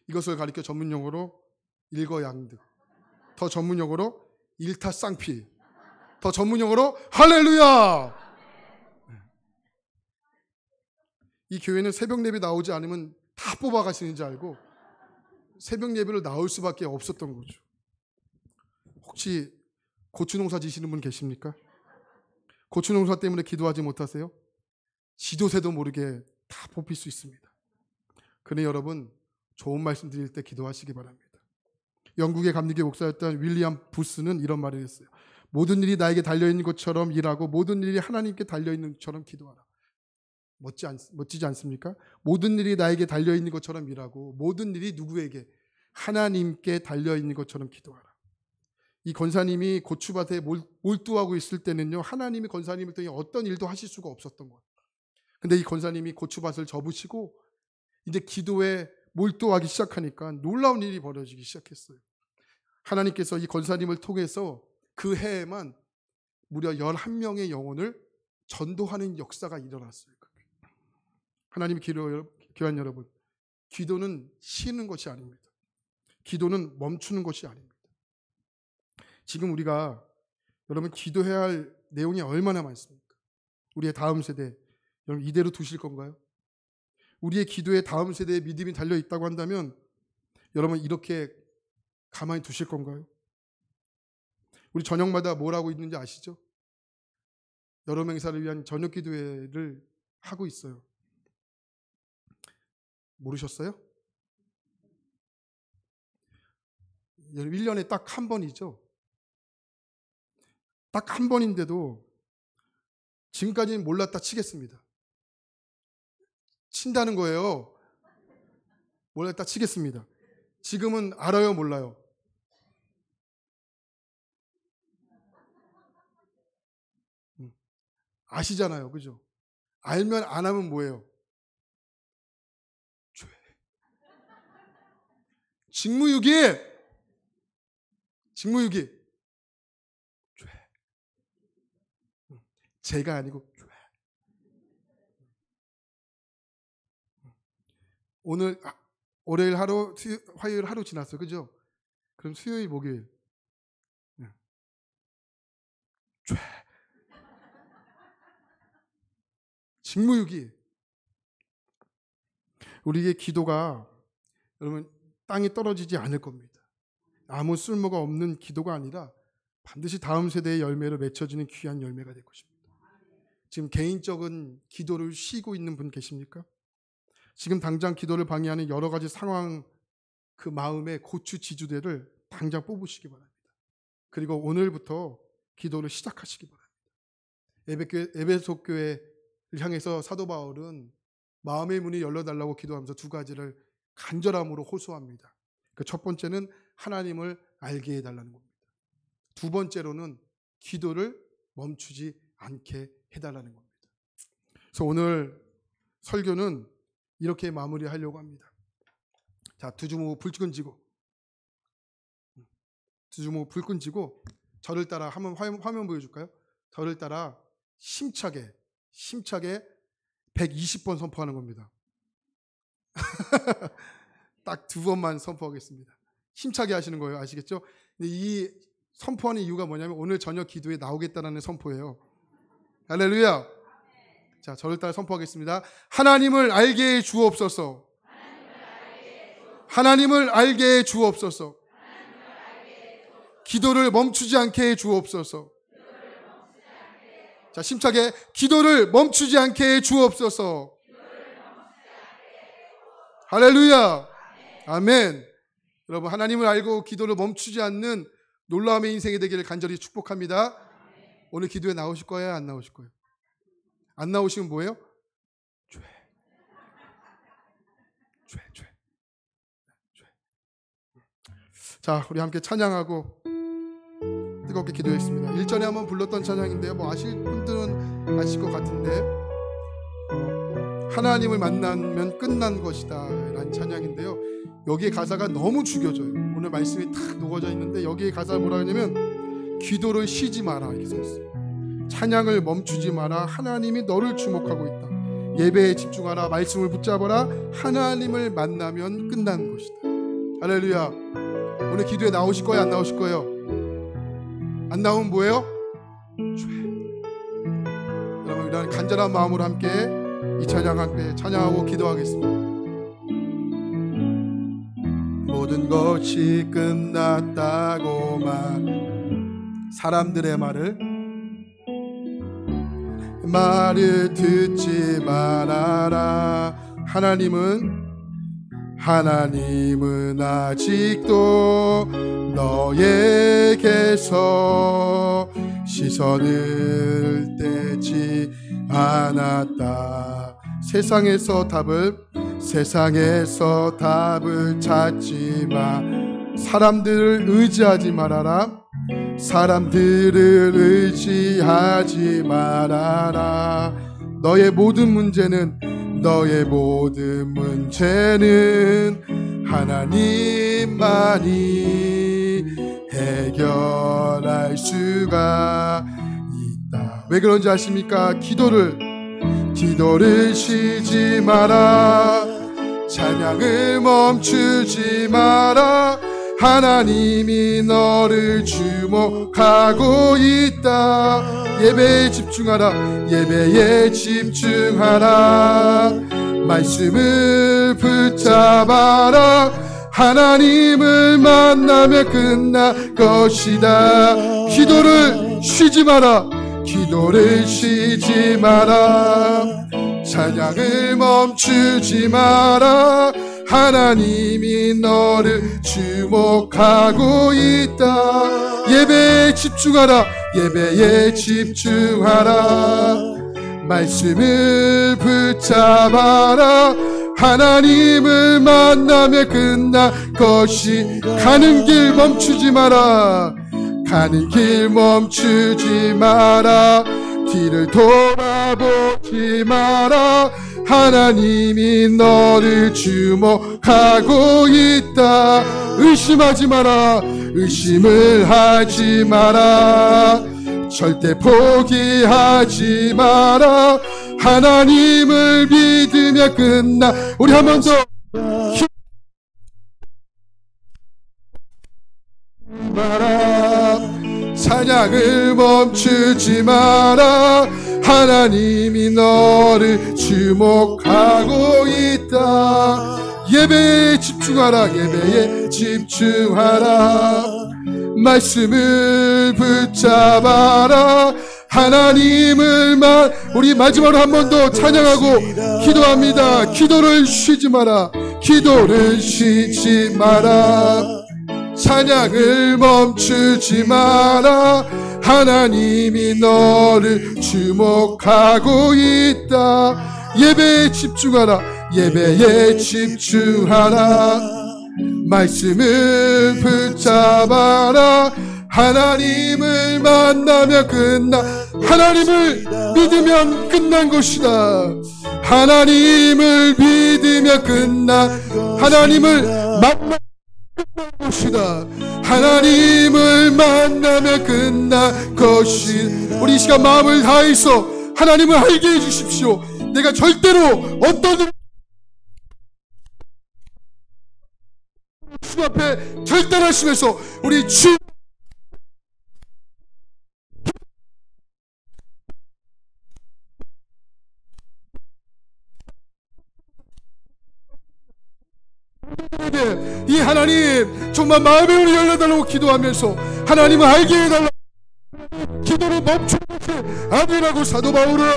이것을 가리켜 전문용어로 일거양득, 더 전문용어로 일타쌍피, 더 전문용어로 할렐루야. 이 교회는 새벽 예배 나오지 않으면 다 뽑아가시는 줄 알고 새벽 예배를 나올 수밖에 없었던 거죠. 혹시 고추 농사 지시는 분 계십니까? 고추 농사 때문에 기도하지 못하세요? 지도새도 모르게 다 뽑힐 수 있습니다. 그러니 여러분 좋은 말씀 드릴 때 기도하시기 바랍니다. 영국의 감리교 목사였던 윌리엄 부스는 이런 말을 했어요. 모든 일이 나에게 달려있는 것처럼 일하고 모든 일이 하나님께 달려있는 것처럼 기도하라. 멋지지 않습니까? 모든 일이 나에게 달려있는 것처럼 일하고 모든 일이 누구에게? 하나님께 달려있는 것처럼 기도하라. 이 권사님이 고추밭에 몰두하고 있을 때는요, 하나님이 권사님을 통해 어떤 일도 하실 수가 없었던 거예요. 근데 이 권사님이 고추밭을 접으시고 이제 기도에 몰두하기 시작하니까 놀라운 일이 벌어지기 시작했어요. 하나님께서 이 권사님을 통해서 그 해에만 무려 11명의 영혼을 전도하는 역사가 일어났어요. 하나님의 교한 여러분, 기도는 쉬는 것이 아닙니다. 기도는 멈추는 것이 아닙니다. 지금 우리가 여러분 기도해야 할 내용이 얼마나 많습니까? 우리의 다음 세대, 여러분 이대로 두실 건가요? 우리의 기도에 다음 세대의 믿음이 달려있다고 한다면 여러분 이렇게 가만히 두실 건가요? 우리 저녁마다 뭘 하고 있는지 아시죠? 여러 명사를 위한 저녁 기도회를 하고 있어요. 모르셨어요? 1년에 딱 한 번이죠. 딱 한 번인데도 지금까지는 몰랐다 치겠습니다. 친다는 거예요. 몰랐다 치겠습니다. 지금은 알아요, 몰라요? 아시잖아요, 그죠? 알면 안 하면 뭐예요? 죄. 직무유기. 죄. 죄가 아니고 죄. 오늘 월요일 하루, 화요일 하루 지났어요, 그죠? 그럼 수요일, 목요일 죄. 직무유기. 우리의 기도가 여러분 땅에 떨어지지 않을 겁니다. 아무 쓸모가 없는 기도가 아니라 반드시 다음 세대의 열매로 맺혀지는 귀한 열매가 될 것입니다. 지금 개인적인 기도를 쉬고 있는 분 계십니까? 지금 당장 기도를 방해하는 여러 가지 상황, 그 마음의 고추 지주대를 당장 뽑으시기 바랍니다. 그리고 오늘부터 기도를 시작하시기 바랍니다. 에베소 교회를 향해서 사도 바울은 마음의 문이 열려달라고 기도하면서 두 가지를 간절함으로 호소합니다. 그 첫 번째는 하나님을 알게 해달라는 겁니다. 두 번째로는 기도를 멈추지 않게 해달라는 겁니다. 그래서 오늘 설교는 이렇게 마무리하려고 합니다. 자, 두 주먹 불끈 쥐고 저를 따라 한번 화면 보여줄까요? 저를 따라 힘차게 120번 선포하는 겁니다. 딱 두 번만 선포하겠습니다. 힘차게 하시는 거예요. 아시겠죠? 근데 이 선포하는 이유가 뭐냐면 오늘 저녁 기도에 나오겠다는 선포예요. 할렐루야. 자, 저를 따라 선포하겠습니다. 하나님을 알게 해 주옵소서. 하나님을 알게 해 주옵소서. 기도를 멈추지 않게 해 주옵소서. 자, 힘차게 기도를 멈추지 않게 해 주옵소서. 할렐루야. 아멘. 여러분, 하나님을 알고 기도를 멈추지 않는 놀라움의 인생이 되기를 간절히 축복합니다. 오늘 기도에 나오실 거예요? 안 나오실 거예요? 안 나오시면 뭐예요? 죄. 자, 우리 함께 찬양하고 뜨겁게 기도했습니다. 일전에 한번 불렀던 찬양인데요. 뭐 아실 분들은 아실 것 같은데 하나님을 만나면 끝난 것이다 라는 찬양인데요. 여기에 가사가 너무 죽여져요. 오늘 말씀이 탁 녹아져 있는데 여기에 가사가 뭐라 하냐면 기도를 쉬지 마라 이렇게 써 있어요. 찬양을 멈추지 마라. 하나님이 너를 주목하고 있다. 예배에 집중하라. 말씀을 붙잡아라. 하나님을 만나면 끝난 것이다. 할렐루야. 오늘 기도에 나오실 거예요? 안 나오실 거예요? 안 나오면 뭐예요? 죄. 여러분, 이런 간절한 마음으로 함께 이 찬양 함께 찬양하고 기도하겠습니다. 모든 것이 끝났다고만 사람들의 말을 듣지 말아라. 하나님은 아직도 너에게서 시선을 떼지 않았다. 세상에서 답을 찾지 마. 사람들을 의지하지 말아라. 사람들을 의지하지 말아라. 너의 모든 문제는 하나님만이 해결할 수가 있다. 왜 그런지 아십니까? 기도를 쉬지 마라. 찬양을 멈추지 마라. 하나님이 너를 주목하고 있다. 예배에 집중하라. 말씀을 붙잡아라. 하나님을 만나면 끝날 것이다. 기도를 쉬지 마라. 찬양을 멈추지 마라. 하나님이 너를 주목하고 있다. 예배에 집중하라. 말씀을 붙잡아라. 하나님을 만나면 끝날 것이. 가는 길 멈추지 마라. 뒤를 돌아보지 마라. 하나님이 너를 주목하고 있다. 의심을 하지 마라. 절대 포기하지 마라. 하나님을 믿으며 끝나. 우리 한 번 더 마라. 찬양을 멈추지 마라. 하나님이 너를 주목하고 있다. 예배에 집중하라. 예배에 집중하라. 말씀을 붙잡아라. 하나님을만. 우리 마지막으로 한 번 더 찬양하고 기도합니다. 기도를 쉬지 마라. 기도를 쉬지 마라. 찬양을 멈추지 마라. 하나님이 너를 주목하고 있다. 예배에 집중하라. 예배에 집중하라. 말씀을 붙잡아라. 하나님을 만나면 하나님을 믿으면 끝난 것이다. 하나님을 믿으면 하나님을 만나면 끝난 것이다. 하나님을 만나면 끝난 것이. 우리 이 시간 마음을 다해서 하나님을 알게 해주십시오. 내가 절대로 어떤 주 앞에 절단하시면서 우리 주 이 하나님 정말 마음의 문을 열려달라고 기도하면서 하나님을 알게 해달라고 기도를 멈추는 것이 아니라고 사도 바울은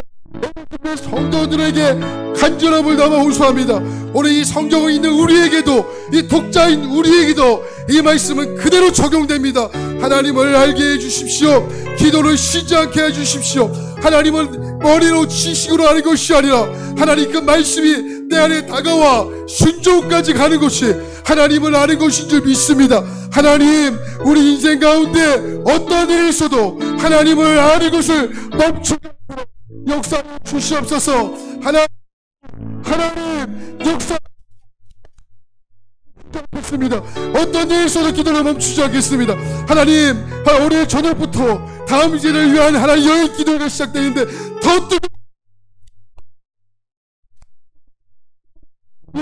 성도들에게 간절함을 담아 호소합니다. 오늘 이 성경을 읽는 우리에게도, 이 독자인 우리에게도 이 말씀은 그대로 적용됩니다. 하나님을 알게 해주십시오. 기도를 쉬지 않게 해주십시오. 하나님은 머리로 지식으로 아는 것이 아니라 하나님 그 말씀이 내 안에 다가와 순종까지 가는 것이 하나님을 아는 것인 줄 믿습니다. 하나님, 우리 인생 가운데 어떤 일이 있어도 하나님을 아는 것을 멈추게 역사 주시옵소서. 하나님 역사 않겠습니다. 어떤 일이 있어도 기도를 멈추지 않겠습니다. 하나님, 오늘 저녁부터 다음 주를 위한 하나님 여행 기도가 시작되는데 더 뜨겁게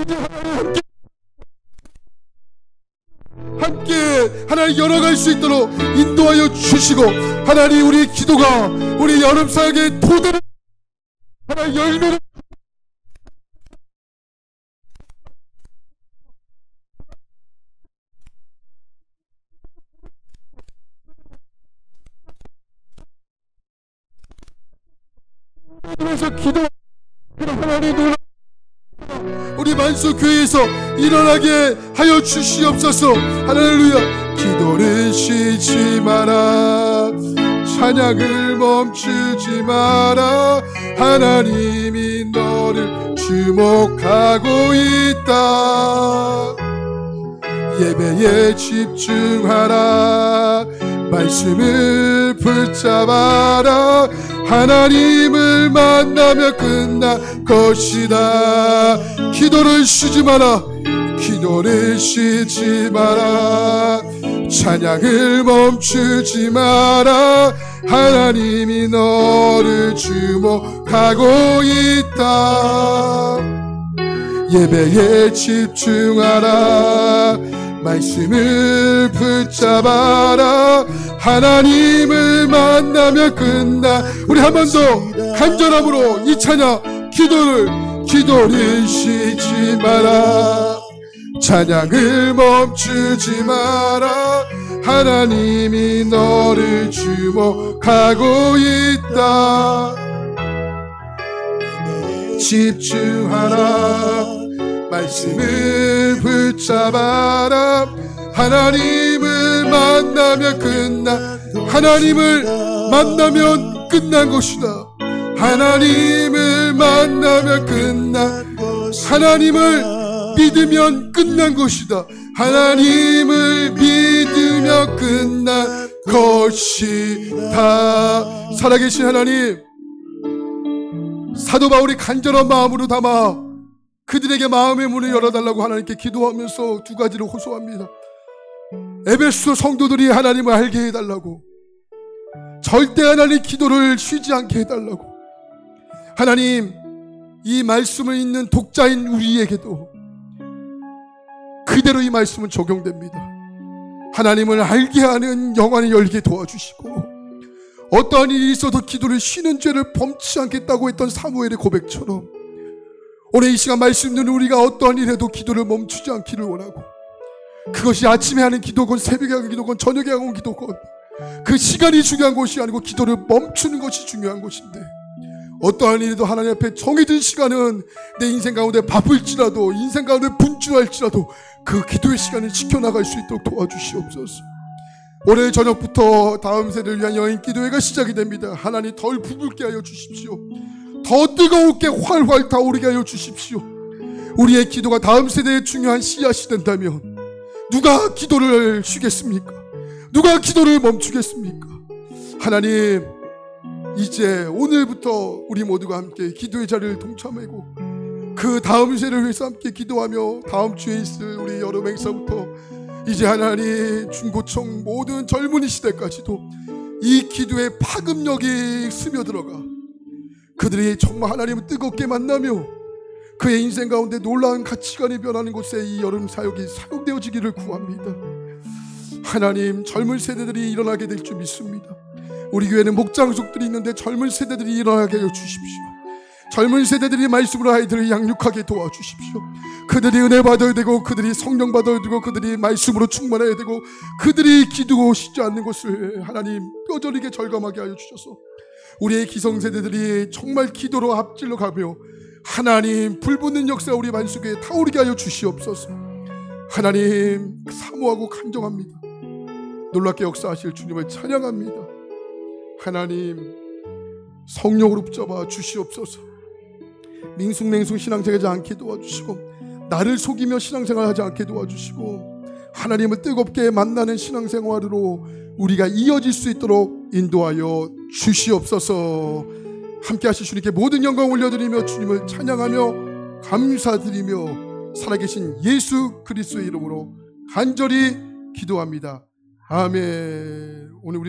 이제 하나님 함께 하나님 열어갈 수 있도록 인도하여 주시고, 하나님 우리 기도가 우리 여름 사역의 토대를 하나님 열매를 그래서 기도 하나님 놀라 우리 만수교회에서 일어나게 하여 주시옵소서. 할렐루야. 기도를 쉬지 마라. 찬양을 멈추지 마라. 하나님이 너를 주목하고 있다. 예배에 집중하라. 말씀을 붙잡아라. 하나님을 만나면 끝난 것이다. 기도를 쉬지 마라. 기도를 쉬지 마라. 찬양을 멈추지 마라. 하나님이 너를 주목하고 있다. 예배에 집중하라. 말씀을 붙잡아라. 하나님을 만나면 끝나. 우리 한 번 더 간절함으로 이 찬양 기도를 쉬지 마라. 찬양을 멈추지 마라. 하나님이 너를 주목하고 있다. 집중하라. 말씀을 붙잡아라. 하나님을 만나면 하나님을 만나면 끝난 것이다. 하나님을 만나면 하나님을 믿으면 끝난 것이다. 하나님을 믿으면 끝난 것이다. 살아계신 하나님, 사도 바울이 간절한 마음으로 담아 그들에게 마음의 문을 열어달라고 하나님께 기도하면서 두 가지를 호소합니다. 에베소 성도들이 하나님을 알게 해달라고, 절대 하나님 기도를 쉬지 않게 해달라고. 하나님, 이 말씀을 읽는 독자인 우리에게도 그대로 이 말씀은 적용됩니다. 하나님을 알게 하는 영안을 열게 도와주시고, 어떠한 일이 있어도 기도를 쉬는 죄를 범치 않겠다고 했던 사무엘의 고백처럼 오늘 이 시간 말씀 듣는 우리가 어떠한 일에도 기도를 멈추지 않기를 원하고, 그것이 아침에 하는 기도건 새벽에 하는 기도건 저녁에 하는 기도건 그 시간이 중요한 것이 아니고 기도를 멈추는 것이 중요한 것인데, 어떠한 일에도 하나님 앞에 정해진 시간은 내 인생 가운데 바쁠지라도 인생 가운데 분주할지라도 그 기도의 시간을 지켜나갈 수 있도록 도와주시옵소서. 오늘 저녁부터 다음 세대를 위한 여인 기도회가 시작이 됩니다. 하나님 덜 부글게 하여 주십시오. 더 뜨거울게 활활 타오르게 하여 주십시오. 우리의 기도가 다음 세대의 중요한 씨앗이 된다면 누가 기도를 쉬겠습니까? 누가 기도를 멈추겠습니까? 하나님, 이제 오늘부터 우리 모두가 함께 기도의 자리를 동참하고 그 다음 세대를 위해서 함께 기도하며 다음 주에 있을 우리 여름 행사부터 이제 하나님 중고청 모든 젊은이 시대까지도 이 기도의 파급력이 스며들어가 그들이 정말 하나님을 뜨겁게 만나며 그의 인생 가운데 놀라운 가치관이 변하는 곳에 이 여름 사역이 사용되어지기를 구합니다. 하나님, 젊은 세대들이 일어나게 될 줄 믿습니다. 우리 교회는 목장족들이 있는데 젊은 세대들이 일어나게 해 주십시오. 젊은 세대들이 말씀으로 아이들을 양육하게 도와주십시오. 그들이 은혜 받아야 되고 그들이 성령 받아야 되고 그들이 말씀으로 충만해야 되고 그들이 기도하고 싶지 않는 것을 하나님 뼈저리게 절감하게 하여 주셔서 우리의 기성세대들이 정말 기도로 앞질러 가며 하나님 불붙는 역사 우리 만속에 타오르게 하여 주시옵소서. 하나님 사모하고 간정합니다. 놀랍게 역사하실 주님을 찬양합니다. 하나님 성령으로 붙잡아 주시옵소서. 밍숭맹숭 신앙생활하지 않게 도와주시고 나를 속이며 신앙생활하지 않게 도와주시고 하나님을 뜨겁게 만나는 신앙생활으로 우리가 이어질 수 있도록 인도하여 주시옵소서. 함께 하실 주님께 모든 영광 올려드리며 주님을 찬양하며 감사드리며 살아계신 예수 그리스도의 이름으로 간절히 기도합니다. 아멘. 오늘 우리